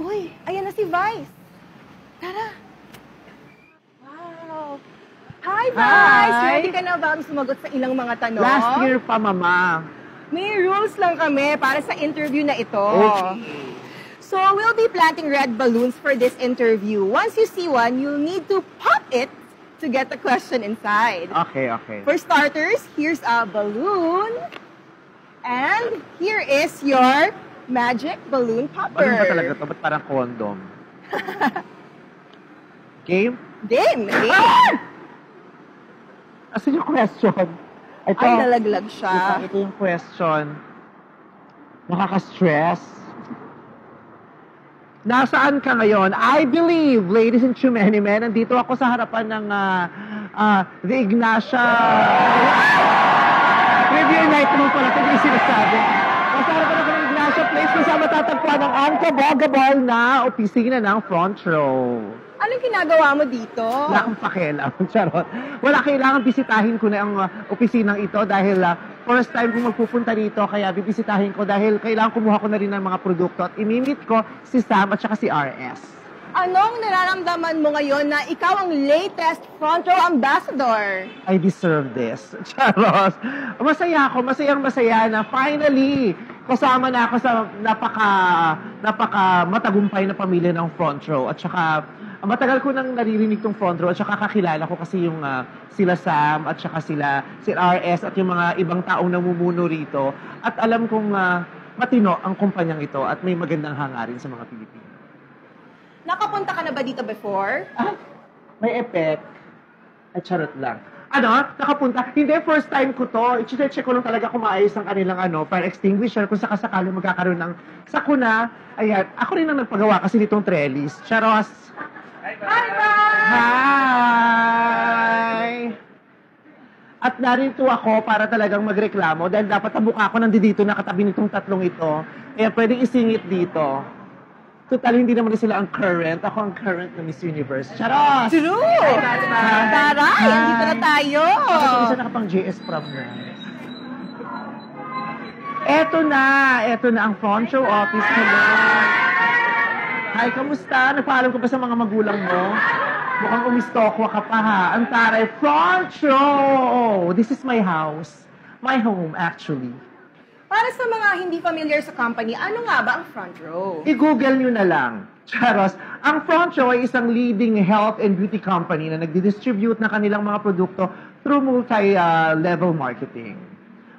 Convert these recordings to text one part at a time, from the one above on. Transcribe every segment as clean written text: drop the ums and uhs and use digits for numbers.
Uy, ayan na si Vice. Tara. Wow. Hi, Vice! Hi! Ready ka na ba sumagot sa ilang mga tanong? Last year pa, Mama. May rules lang kami para sa interview na ito. Okay. So, we'll be planting red balloons for this interview. Once you see one, you'll need to pop it to get the question inside. Okay, okay. For starters, here's a balloon. And here is your magic balloon popper. Ano ba talaga ito? Ba't parang condom? Game? Game! Asan yung question? Ito. Ay, nalaglag siya. Ito yung question. Nakaka-stress. Nasaan ka ngayon? I believe, ladies and gentlemen, nandito ako sa harapan ng The Ignacia Review Night naman pala. Ito yung sinasabi. Nasa harapan ako ng Ignacia Place kung saan matatagpuan ang unforgettable na opisina ng front row. Anong ginagawa mo dito? Wala akong pakialam. Charot. Wala, kailangan bisitahin ko na ang opisinang ito dahil first time kong magpupunta dito, kaya bibisitahin ko dahil kailangan kumuha ko na rin ng mga produkto at imimit ko si Sam at saka si RS. Anong nararamdaman mo ngayon na ikaw ang latest front row ambassador? I deserve this. Charot. Masaya ako. Masayang-masaya na finally kasama na ako sa napaka matagumpay na pamilya ng front row at saka matagal ko nang naririnig tong front row at saka kakilala ko kasi yung sila Sam at saka si RS at yung mga ibang taong namumuno rito. At alam kong matino ang kumpanyang ito at may magandang hangarin sa mga Pilipino. Nakapunta ka na ba dito before? May effect. At charot lang. Nakapunta? Hindi, first time ko to. I-check ko lang talaga kung maayos ang kanilang fire extinguisher kung sakasakali magkakaroon ng sakuna. Ayan, ako rin ang nagpagawa kasi nitong trellis. Charos! Hi, Vice! Hi! At narito ako para talagang magreklamo dahil dapat ang mukha ko nandito nakatabi nitong tatlong ito. Kaya pwedeng isingit dito. Total, hindi naman sila ang current. Ako ang current na Miss Universe. Charos! True! Taray! Andito na tayo! Ako isa nakapang JS prom na. Eto na ang front show office. Hello. Hi, kamusta? Nagpaalam ko pa sa mga magulang mo? Mukhang umistokwa ka pa ha. Ang taray, front show! This is my house. My home, actually. Para sa mga hindi familiar sa company, ano nga ba ang front row? I-google nyo na lang. Charos, ang front row ay isang leading health and beauty company na nagdi-distribute na kanilang mga produkto through multi-level marketing.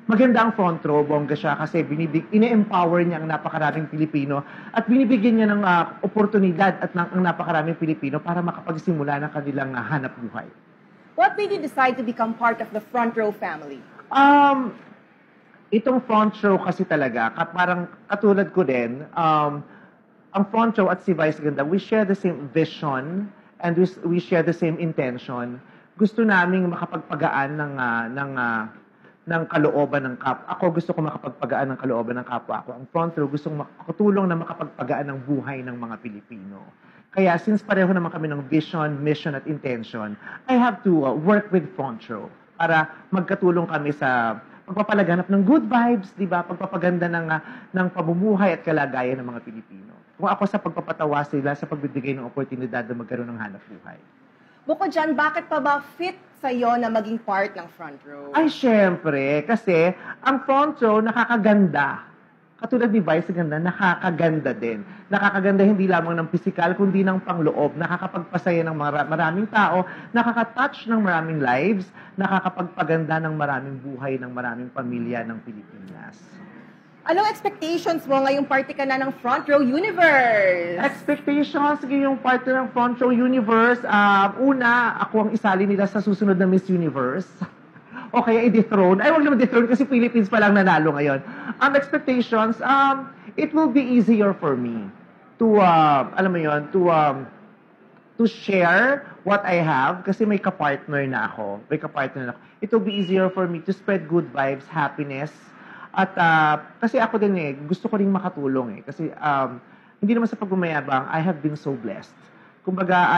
Maganda ang front row, bongga siya kasi ine-empower niya ang napakaraming Pilipino at binibigyan niya ng oportunidad at ang napakaraming Pilipino para makapagsimula ng kanilang hanap buhay. What made you decide to become part of the front row family? Itong front row kasi talaga, parang katulad ko din, ang front row at si Vice Ganda, we share the same vision and we share the same intention. Gusto naming makapagpagaan ng kalooban ng kapwa. Ako gusto ko makapagpagaan ng kalooban ng kapwa ako. Ang front row gusto makatulong na makapagpagaan ng buhay ng mga Pilipino. Kaya since pareho naman kami ng vision, mission at intention, I have to work with front row para magkatulong kami sa pagpapalaganap ng good vibes, di ba? Pagpapaganda ng pamumuhay at kalagayan ng mga Pilipino. Kung ako sa pagpapatawa sila, sa pagbibigay ng oportunidad na magkaroon ng hanap buhay. Bukod dyan, bakit pa ba fit sa'yo na maging part ng front row? Ay, syempre. Kasi ang front row nakakaganda. Katulad ni Vice Ganda, nakakaganda din. Nakakaganda hindi lamang ng pisikal, kundi ng pangloob. Nakakapagpasaya ng maraming tao, nakakatouch ng maraming lives, nakakapagpaganda ng maraming buhay ng maraming pamilya ng Pilipinas. Anong expectations mo ngayong party ka na ng Front Row Universe? Expectations, sige yung party ng Front Row Universe. Una, ako ang isali nila sa susunod na Miss Universe. O kaya i-dethrone. Ay, wag naman dethrone kasi Philippines pa lang nanalo ngayon. Expectations, it will be easier for me to, alam mo yun, to share what I have kasi may kapartner na ako. It will be easier for me to spread good vibes, happiness. At kasi ako din gusto ko rin makatulong kasi hindi naman sa pagmamayabang, I have been so blessed. Kumbaga,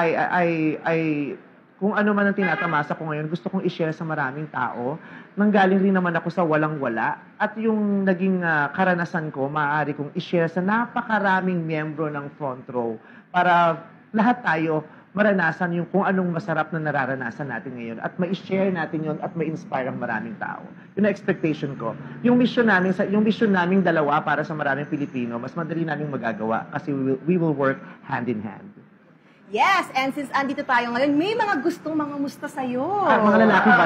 kung ano man ang tinatamasa ko ngayon, gusto kong i-share sa maraming tao. Nanggaling rin naman ako sa walang-wala. At yung naging karanasan ko, maaari kong i-share sa napakaraming miyembro ng front row para lahat tayo maranasan yung kung anong masarap na nararanasan natin ngayon at ma-share natin yun at ma-inspire ang maraming tao. Yun ang expectation ko. Yung mission naming dalawa para sa maraming Pilipino, mas madali naming magagawa kasi we will work hand in hand. Yes, and since andito tayo ngayon, may mga gustong mga musta sa'yo. Mga lalaki ba?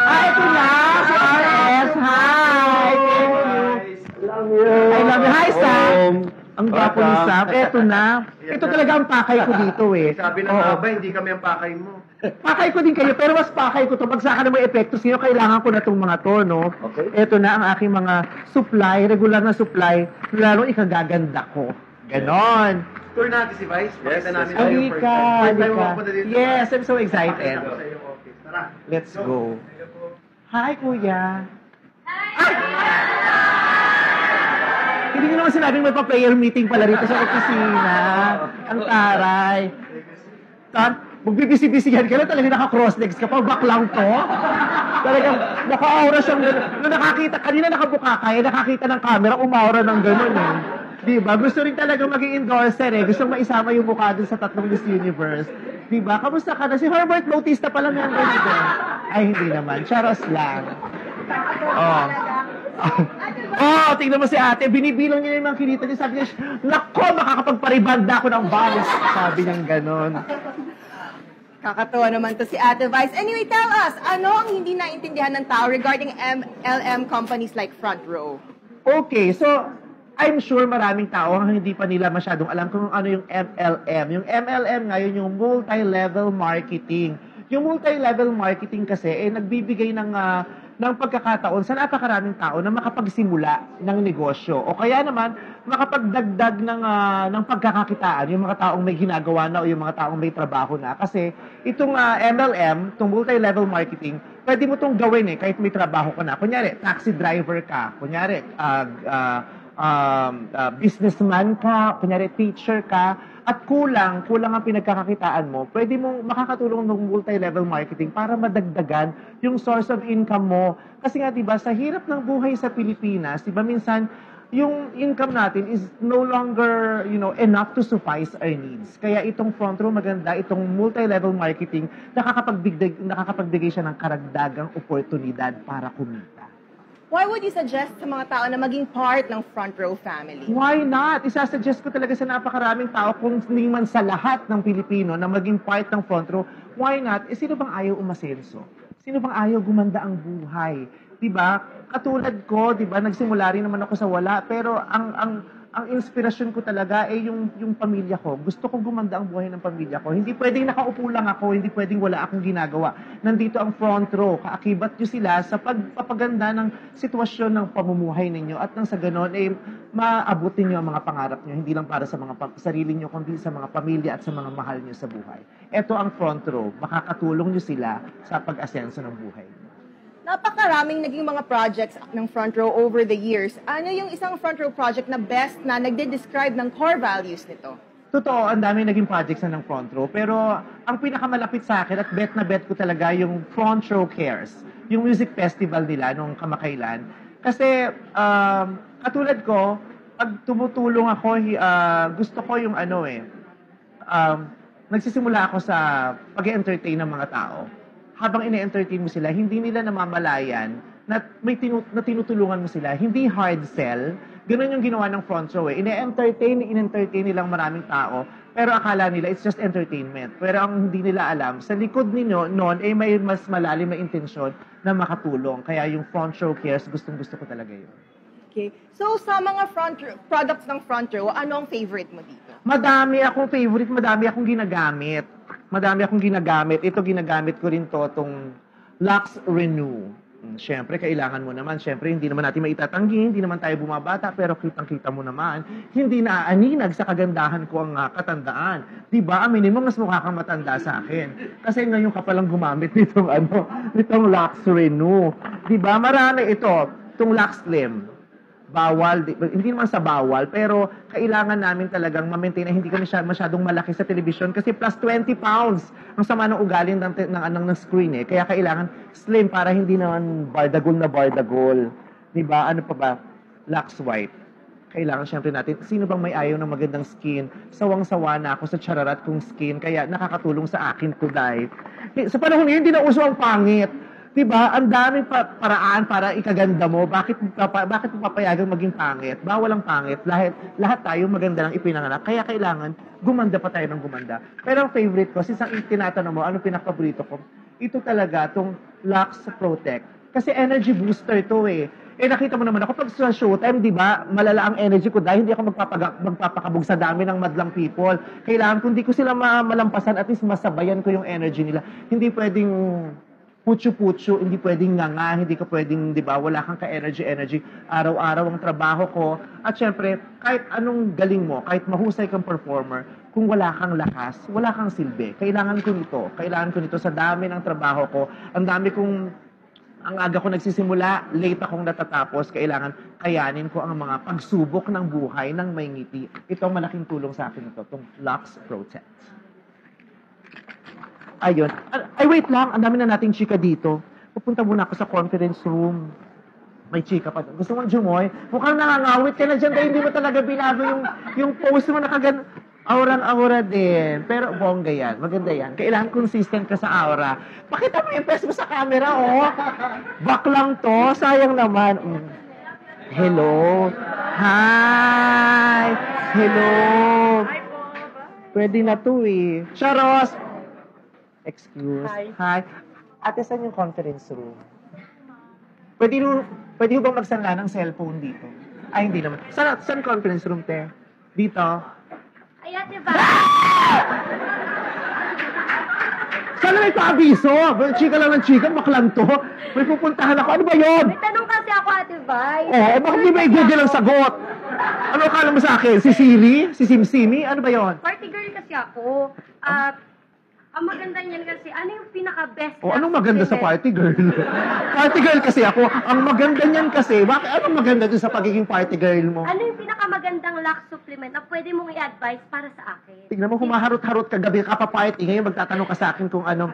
Ito na! Si RS! Hi! Love you! I love you! Hi, Sam! Ang gwapo ni Sam. Ito na. Ito talaga ang pakay ko dito eh. Sabi ng haba, hindi kami ang pakay mo. Pakay ko din kayo, pero mas pakay ko to. Pag sa akin na may epekto sa'yo, kailangan ko na itong mga to, no? Okay. Ito na ang aking mga supply, regular na supply, lalong ikagaganda ko. Ganon. Tour natin si Vice. Pakita namin tayo first Halika, time. First time halika. mo punta dito. Yes, I'm so Pakita excited. ko sa iyong office. Tara. Let's go. Hi, Kuya. Ay! Hindi nyo naman sinabing may pa-player meeting pala rito sa opisina. Ang taray. Magbibisi-bisihan ka na, talagang naka-cross-legs ka pa, baklang to. Talagang naka-aura siyang gano'n. Nung nakakita, kanina nakabuka ka, nakakita ng camera, umaura ng gano'n eh. Diba? Gusto rin talaga maging endorser eh. Gusto maisama yung mukha dun sa tatlong Miss Universe. Diba? Kamusta ka na? Si Herbert Bautista pala member dito. Ay, hindi naman. Charos lang. Oh. Oh, tingnan mo si ate. Binibilang niya yung mga kinita niya. Sabi niya, nako, makakapagparibanda ako ng bangs. Sabi niya gano'n. Kakatawa naman to si Ate Vice. Anyway, tell us, ano ang hindi naintindihan ng tao regarding MLM companies like Front Row? Okay, so I'm sure maraming tao ang hindi pa nila masyadong alam kung ano yung MLM. Yung MLM ngayon yung multi-level marketing. Yung multi-level marketing kasi nagbibigay ng pagkakataon sa napakaraming tao na makapagsimula ng negosyo o kaya naman makapagdagdag ng pagkakakitaan yung mga taong may ginagawa na o yung mga taong may trabaho na. Kasi itong MLM, itong multi-level marketing, pwede mo itong gawin kahit may trabaho ka na. Kunyari, taxi driver ka. Kunyari, businessman ka. Kunyari, teacher ka. At kulang ang pinagkakakitaan mo, pwede mong makakatulong ng multi-level marketing para madagdagan yung source of income mo. Kasi nga, diba, sa hirap ng buhay sa Pilipinas, diba, minsan, yung income natin is no longer, enough to suffice our needs. Kaya itong front row maganda, itong multi-level marketing, nakakapagbigay siya ng karagdagang oportunidad para kumita. Why would you suggest sa mga tao na maging part ng Front Row family? Why not? Isasuggest ko talaga sa napakaraming tao, kung hindi man sa lahat ng Pilipino na maging part ng front row, why not? Sino bang ayaw umasenso? Sino bang ayaw gumanda ang buhay? Diba? Katulad ko, diba, nagsimula rin naman ako sa wala, pero ang inspirasyon ko talaga yung pamilya ko. Gusto kong gumanda ang buhay ng pamilya ko. Hindi pwedeng nakaupo lang ako, hindi pwedeng wala akong ginagawa. Nandito ang front row, kaakibat nyo sila sa pagpapaganda ng sitwasyon ng pamumuhay ninyo at nang sa ganon, maabot ninyo ang mga pangarap nyo, hindi lang para sa mga sarili nyo, kundi sa mga pamilya at sa mga mahal nyo sa buhay. Ito ang front row, makakatulong nyo sila sa pag-asenso ng buhay nyo. Napakaraming naging mga projects ng Front Row over the years. Ano yung isang Front Row project na best na nagde-describe ng core values nito? Totoo, ang dami naging projects na ng front row. Pero ang pinakamalapit sa akin at bet na bet ko talaga yung Front Row Cares. Yung music festival nila nung kamakailan. Kasi katulad ko, pag tumutulong ako, gusto ko yung nagsisimula ako sa pag-entertain ng mga tao. Habang ine-entertain mo sila, hindi nila namamalayan na tinutulungan mo sila. Hindi hard sell. Ganun yung ginawa ng front row in-entertain nilang maraming tao, pero akala nila it's just entertainment. Pero ang hindi nila alam, sa likod ninyo noon, may mas malalim na intensyon na makatulong. Kaya yung Front Row Cares, gustong-gusto ko talaga yun. Okay. So, sa mga products ng Front Row, ano ang favorite mo dito? Madami akong favorite, madami akong ginagamit. Ito ginagamit ko rin itong Lux Renew. Siyempre, kailangan mo naman. Siyempre, hindi naman natin maitatanggi, hindi naman tayo bumabata, pero kitang-kita mo naman, hindi naaaninag sa kagandahan ko ang katandaan. Diba? Aminin mo, mas mukha kang matanda sa akin. Kasi ngayon ka palang gumamit nitong Lux Renew. Diba? Marami ito. Itong Lux Slim. bawal, hindi naman sa bawal, pero kailangan namin talagang ma-maintain na hindi kami masyadong malaki sa television kasi plus 20 pounds ang sama ng ugali ng screen eh. Kaya kailangan slim para hindi naman bardagol na bardagol. Diba? Ano pa ba? Lux white. Kailangan syempre natin, sino bang may ayaw ng magandang skin? Sawang-sawa na ako sa chararat kong skin, kaya nakakatulong sa akin to die. Sa panahon ngayon, hindi na uso ang pangit. Diba? Ang daming paraan para ikaganda mo. Bakit mo papayagang maging pangit? Bawal ang pangit. Lahat tayo maganda lang ipinanganak. Kaya kailangan gumanda pa tayo ng gumanda. Pero ang favorite ko, since ang tinatanong mo, ano pinakapaborito ko? Ito talaga, itong Lux Protect. Kasi energy booster to eh. Nakita mo naman ako pag sa showtime, di ba, malala ang energy ko dahil hindi ako magpapakabog sa dami ng madlang people. Kailangan, kung di ko sila malampasan, at least masabayan ko yung energy nila. Hindi pwedeng putyo-putyo, hindi pwedeng nganga, hindi ka pwedeng, di ba, wala kang ka-energy. Araw-araw ang trabaho ko. At syempre, kahit anong galing mo, kahit mahusay kang performer, kung wala kang lakas, wala kang silbi. Kailangan ko nito sa dami ng trabaho ko. Ang aga ko nagsisimula, late akong natatapos, kailangan kayanin ko ang mga pagsubok ng buhay ng may ngiti. Ito ang malaking tulong sa akin ito, itong Lux Protect. Ayun. Ay, wait lang. Ang dami na nating chika dito. Pupunta muna ako sa conference room. May chika pa. Gusto mo, Jumoy? Mukhang nangangawit ka na dyan dahil hindi mo talaga binago yung pose mo nakagan. Aurang-aura din. Pero bongga yan. Maganda yan. Kailangan consistent ka sa aura. Pakita mo yung face mo sa camera, oh. Back lang to. Sayang naman. Hello. Hi. Hello. Pwede na to eh. Charos. Excuse. Hi. Ate, saan yung conference room? Pwede mo bang magsanla ng cellphone dito? Ay, hindi naman. Saan conference room, te? Dito? Ay, ate ba? Sana may paabiso? Chika lang ng chika, maklang to. May pupuntahan ako. Ano ba yun? May tanong kasi ako, ate Vice. Oo, bakit di ba i-google ang sagot? Ano akala mo sa akin? Si Siri? Si Simsimi? Ano ba yun? Party girl kasi ako. At ang maganda niyan kasi, ano yung pinaka-best O, anong maganda sa party girl? Party girl kasi ako. Ang maganda niyan kasi, bakit anong maganda dun sa pagiging party girl mo? Ano yung pinakamagandang Lux supplement na pwede mong i-advise para sa akin? Tignan mo, humaharot-harot kagabi ka pa party. Ngayon magtatanong ka sa akin kung ano.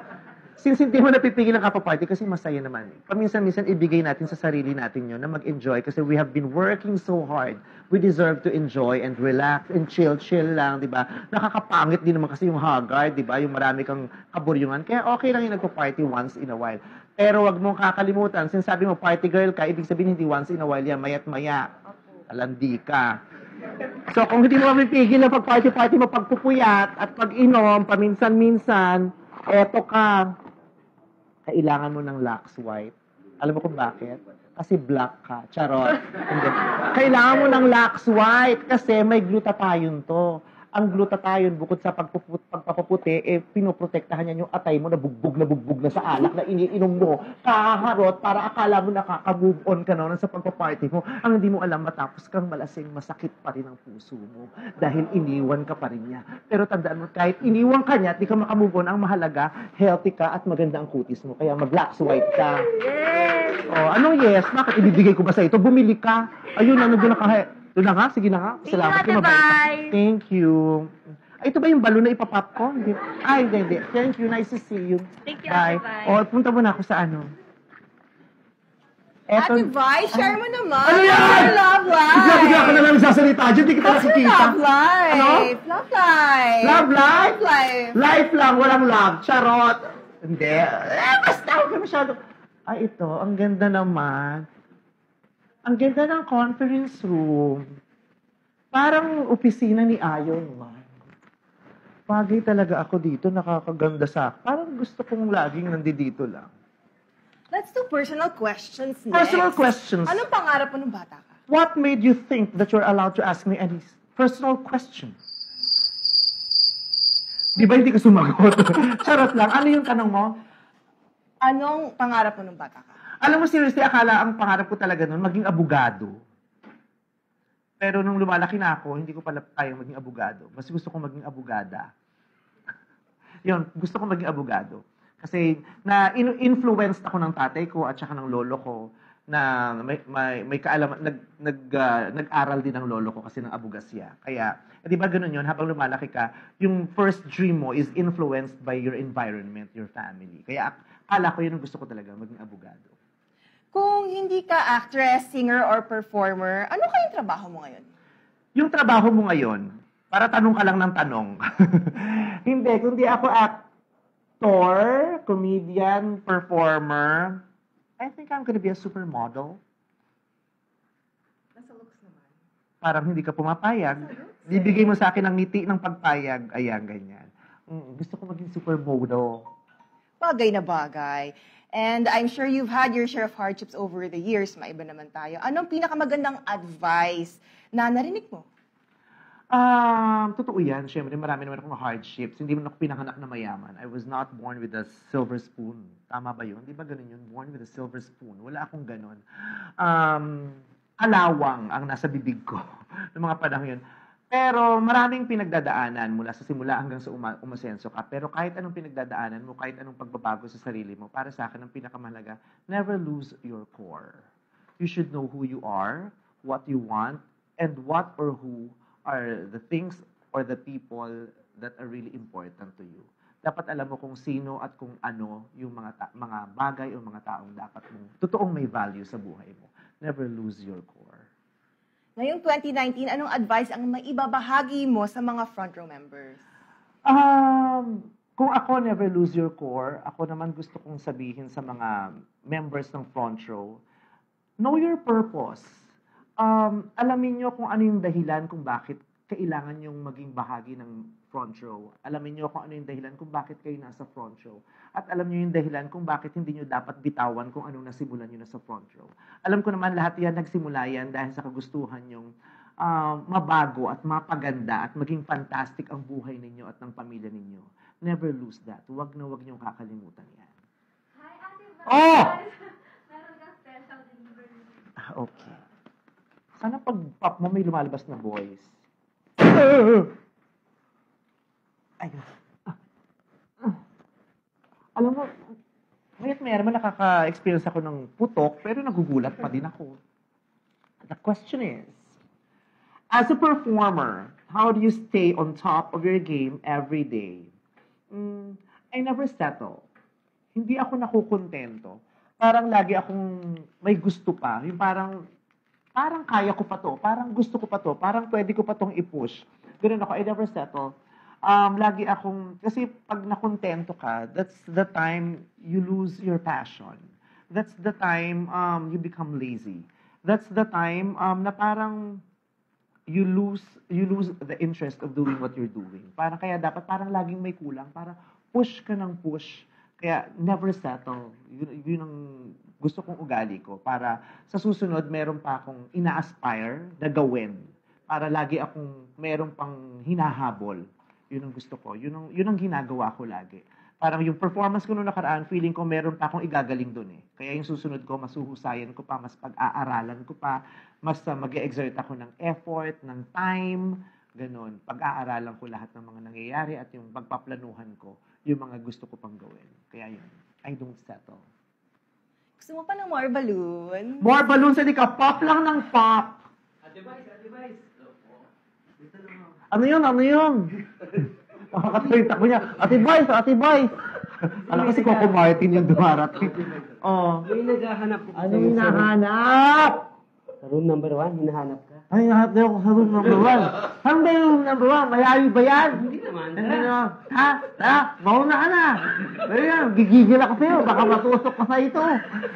Since hindi mo napipigil ang kapaparty kasi masaya naman. Paminsan-minsan ibigay natin sa sarili natin yun na mag-enjoy kasi we have been working so hard. We deserve to enjoy and relax and chill lang, di ba? Nakakapangit din naman kasi yung haggard, di ba? Yung marami kang kaburyungan. Kaya okay lang yung nagpa-party once in a while. Pero wag mong kakalimutan, since sabi mo party girl ka, ibig sabihin hindi once in a while yan, mayat maya. Alandi ka. So kung hindi mo mapipigil na pag-party-party mo, pagpupuyat at pag-inom, paminsan-minsan, eto ka. Kailangan mo ng Lux White. Alam mo kung bakit? Kasi black ka. Charot. Hindi. Kailangan mo ng Lux White kasi may glutathione to. Ang glutathione, bukod sa pagpapaputi, pinoprotektahan niya yung atay mo na bugbog na sa alak na iniinom mo. Kaharot para akala mo nakaka-move on ka na sa pagpaparty mo. Ang hindi mo alam, matapos kang malasing, masakit pa rin ang puso mo. Dahil iniwan ka pa rin niya. Pero tandaan mo, kahit iniwan ka niya at di ka makamove on, ang mahalaga, healthy ka at maganda ang kutis mo. Kaya mag-Lux White ka. Yes! Oh, anong yes? Bakit ibibigay ko ba sa ito? Bumili ka. Ayun, ano doon na doon na nga, sige na nga. Salamat. Ate Vice. Thank you. Ay, ito ba yung balon na ipapop ko? Hindi. Ay, hindi. Thank you. Nice to see you. Thank you, Bye. Ate Vice. O, punta muna ako sa ano. Eto. Ate Vice, share mo naman. Ano yan? Your love life. Bigla ka na lang sasalita dyan. Di kita What's your nakikita. love life? Ano? Love life. Love life? Love life. Life lang, walang love. Charot. Hindi. Basta huwag ka masyado. Ay, ito. Ang ganda naman. Ang ganda ng conference room. Parang opisina ni Ayon naman. Bagay talaga ako dito, nakakaganda sa. Parang gusto kong laging nandito lang. Let's do personal questions next. Personal questions. Anong pangarap mo nung bata ka? What made you think that you're allowed to ask me any personal questions? Di ba hindi ka sumagot? Charot lang. Ano yung tanong mo? Anong pangarap mo nung bata ka? Alam mo, seriously, akala ang pangarap ko talaga noon, maging abogado. Pero nung lumalaki na ako, hindi ko pala kayang maging abogado. Mas gusto kong maging abogada. Yun, gusto kong maging abogado. Kasi na-influenced ako ng tatay ko at saka ng lolo ko na may kaalaman, nag-aral din ng lolo ko kasi ng abugasya. Kaya, di ba ganun yun, habang lumalaki ka, yung first dream mo is influenced by your environment, your family. Kaya akala ko yun ang gusto ko talaga, maging abogado. Kung hindi ka actress, singer, or performer, ano kayong trabaho mo ngayon? Yung trabaho mo ngayon, para tanong ka lang ng tanong. Hindi, kundi ako actor, comedian, performer, I think I'm gonna be a supermodel. Nasa looks naman. Parang hindi ka pumapayag. Bibigay mo sa akin ang ngiti ng pagpayag. Ayan, ganyan. Gusto ko maging supermodel. Bagay na bagay. And I'm sure you've had your share of hardships over the years. Maiba naman tayo. Anong pinakamagandang advice na narinig mo? Totoo yan. Siyempre, marami naman akong hardships. Hindi mo ako pinanganak na mayaman. I was not born with a silver spoon. Tama ba yun? Di ba ganun yun? Born with a silver spoon. Wala akong ganun. Alawang ang nasa bibig ko ng mga panahon yun. Pero maraming pinagdadaanan mula sa simula hanggang sa umasenso ka. Pero kahit anong pinagdadaanan mo, kahit anong pagbabago sa sarili mo, para sa akin ang pinakamahalaga, never lose your core. You should know who you are, what you want, and what or who are the things or the people that are really important to you. Dapat alam mo kung sino at kung ano yung mga bagay o mga taong dapat mong totoong may value sa buhay mo. Never lose your core. Ngayong 2019, anong advice ang maibabahagi mo sa mga front row members? Kung ako never lose your core, ako naman gusto kong sabihin sa mga members ng front row, know your purpose. Alamin nyo kung ano yung dahilan kung bakit kailangan yung maging bahagi ng front row. Alamin nyo kung ano yung dahilan kung bakit kayo nasa front row. At alam nyo yung dahilan kung bakit hindi nyo dapat bitawan kung anong nasimulan nyo na sa front row. Alam ko naman lahat yan, nagsimula yan dahil sa kagustuhan yung mabago at mapaganda at maging fantastic ang buhay ninyo at ng pamilya ninyo. Never lose that. Huwag na huwag nyo kakalimutan yan. Hi, Ate Val. Oh! Meron kang special delivery. Okay. Sana pag-pop mo may lumalabas na voice. Ayun. Alam mo, mayat naman nakaka-experience ako ng putok, pero nagugulat pa din ako. The question is, as a performer, how do you stay on top of your game every day? I never settle. Hindi ako nakukontento. Parang lagi akong may gusto pa. Yung parang kaya ko pa to, parang gusto ko pa to, parang pwede ko pa tong i-push. Ganun ako, I never settle. Lagi akong, kasi pag nakontento ka, that's the time you lose your passion. That's the time you become lazy. That's the time na parang you lose the interest of doing what you're doing. Parang kaya dapat parang laging may kulang, parang push ka ng push. Kaya never settle. Yun ang gusto kong ugali ko. Para sa susunod, meron pa akong ina-aspire na gawin. Para lagi akong meron pang hinahabol. Yun ang gusto ko. Yun ang ginagawa ko lagi. Parang yung performance ko noong nakaraan, feeling ko meron pa akong igagaling dun eh. Kaya yung susunod ko, masuhusayan ko pa, mas pag-aaralan ko pa, mas mag-exert ako ng effort, ng time, ganun. Pag-aaralan ko lahat ng mga nangyayari at yung pagpaplanuhan ko, yung mga gusto ko pang gawin. Kaya yun, I don't settle. Gusto mo pa ng more balloon? More balloons, hindi ka pop lang ng pop. Advice. Ano yun? Nakakatuloy takbo niya. Ate Boy! Alam kasi Coco Martin yung dumarating. Oh. May naghahanap ko. Ano hinahanap? Sa room number 1, hinahanap ka. Ay, hinahanap na ako sa room number 1. Saan ba yung room number 1? Malayo ba yan? Hindi naman. Hindi naman. Ha? Mauna ka na. Ayan, gigigil ako sa'yo. Baka matusok ka sa ito.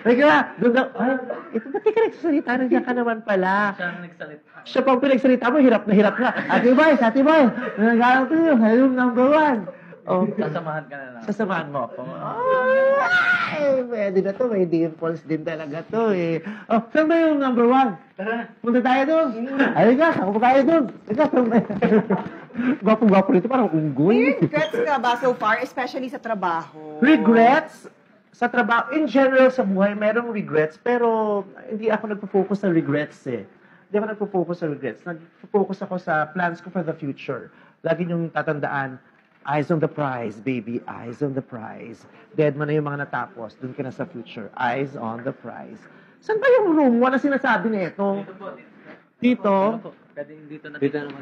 Teka, doon na. Ay, ito ba't di ka nagsasalita? Nandiyan ka naman pala. Siya ang nagsalita. Siya pang pinagsalita mo, hirap na hirap na. Ate Boy, nagalang tayo sa room number 1. Oh, Sasamahan ka na lang. sasamahan mo ako. Ay, pwede na to. May dimples din talaga to eh. Oh, saan ba yung number 1? Tara. Punta tayo doon. Ayun ka, ako tayo doon. Teka, saan ba? Gwapo-gwapo nito, parang unggoy. May regrets ka ba so far, especially sa trabaho? Regrets? Sa trabaho, in general sa buhay, merong regrets, pero hindi ako nagpo-focus sa regrets eh. Hindi ako nagpo-focus sa regrets. Nagpo-focus ako sa plans ko for the future. Lagi niyong tatandaan, eyes on the prize, baby. Eyes on the prize. Dead mo na yung mga natapos. Doon ka na sa future. Eyes on the prize. Saan ba yung room 1 na sinasabi nito? Dito? Pwede dito na. Dito naman.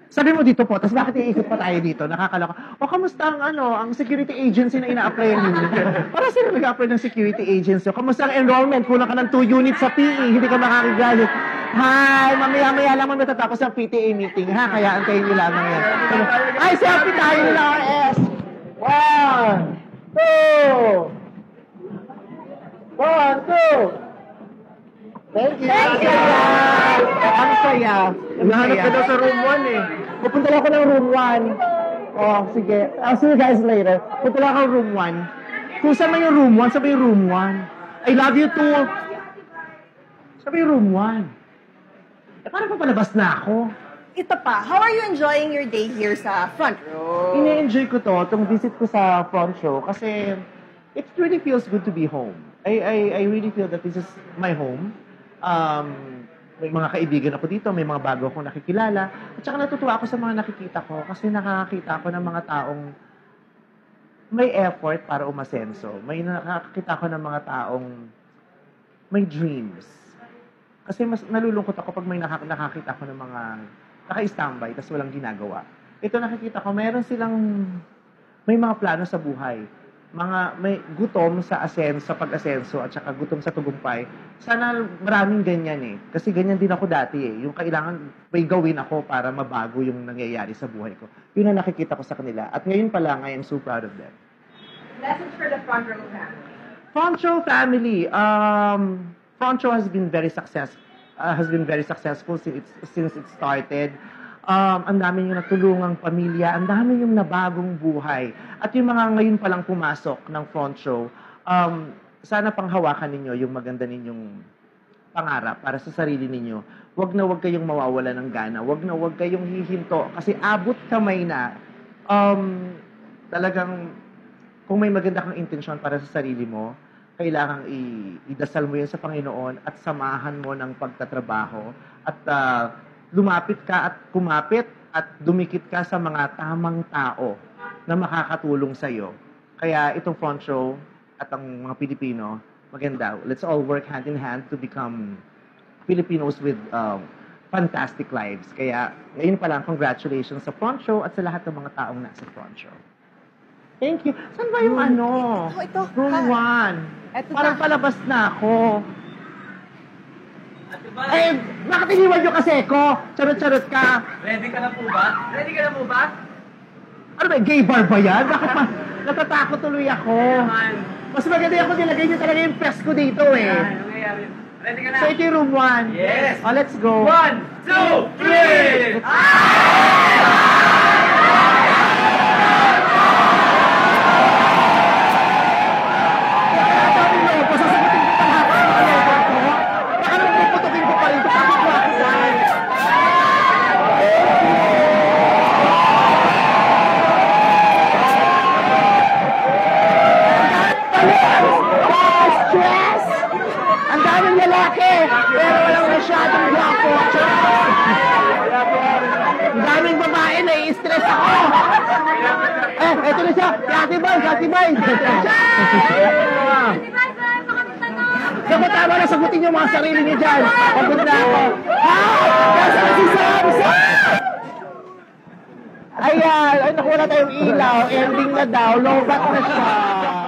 Sabi mo dito po, tapos bakit iikot pa tayo dito? Nakakaloko. O kamusta ang security agency na ina-apply ninyo? Para sino nag-apply ng security agency? Kamusta ang enrollment? Kulang ka ng 2 units sa PE, hindi ka makakagraduate. Hi, mamaya-maya lang matatapos ang PTA meeting, ha? Kaya antayin nyo lamang yan. Ay, selfie tayo nila, RS! 1, 2! 1, 2! Thank you! Thank you! Ang saya. Nahanap ka daw sa room 1 eh. Pupunta lang ako ng room 1. Oh, sige. I'll see you guys later. Pupunta lang ako ng room 1. Kung saan man yung room 1, sabi yung room 1. I love you too. Sabi yung room 1. Eh, paano pa palabas na ako? Ito pa, how are you enjoying your day here sa front row? Ine-enjoy ko itong visit ko sa front show kasi it really feels good to be home. I really feel that this is my home. May mga kaibigan ako dito, may mga bago akong nakikilala. At saka natutuwa ako sa mga nakikita ko kasi nakakakita ako ng mga taong may effort para umasenso. May nakakita ako ng mga taong may dreams. Kasi mas nalulungkot ako pag may nakakita ako ng mga naka-standby tapos walang ginagawa. Ito nakikita ko, may mga plano sa buhay. May gutom sa pag-asenso at saka gutom sa tagumpay. Sana maraming ganyan eh. Kasi ganyan din ako dati eh. Yung kailangan may gawin ako para mabago yung nangyayari sa buhay ko. Yun ang nakikita ko sa kanila. At ngayon pa lang, I am so proud of them. Message for the front row family. Front Row family. Front Row has been very successful since it started. Ang dami yung natulungang pamilya, ang dami yung nabagong buhay. At yung mga ngayon palang pumasok ng front show, sana panghawakan ninyo yung maganda ninyong pangarap para sa sarili ninyo. Huwag kayong mawawala ng gana. Huwag kayong hihinto. Kasi abot kamay na, talagang, kung may maganda kang intensyon para sa sarili mo, kailangang idasal mo yun sa Panginoon at samahan mo ng pagtatrabaho at lumapit ka at kumapit at dumikit ka sa mga tamang tao na makakatulong sa iyo. Kaya itong front show at ang mga Pilipino, maganda. Let's all work hand in hand to become Filipinos with fantastic lives. Kaya ngayon pa lang, congratulations sa front show at sa lahat ng mga taong nasa front show. Thank you. Saan ba yung Ito. Room 1. Ito Parang na. palabas na ako. Eh, bakit iniwan nyo kasi ko? Charot-charot ka. Ready ka na po ba? Ready ka na po ba? Ano ba, gay bar ba yan? Bakit pa? Natatakot tuloy ako. Naman. Mas maganda yung kung nilagay nyo talaga yung press ko dito eh. Ano nangyayari? Ready ka na? So ito yung room 1. Yes. Oh, let's go. 1, 2, 3! Pasasagutin ko pa lahat ng mga level ko. Baka nang puputukin ko pa rin. Bakit ko ako dyan? Stress! Ang daming lalaki, pero walang masyadong gwapo. Ang daming babae, nai-stress ako. Eto na siya. Ate Boy. Naku, tama na, sagutin niyo mga sarili niyo dyan. Pagod na ako. Nasaan si Samsa? Ayan, ay naku, wala tayong ilaw. Ending na daw. Lobat na siya.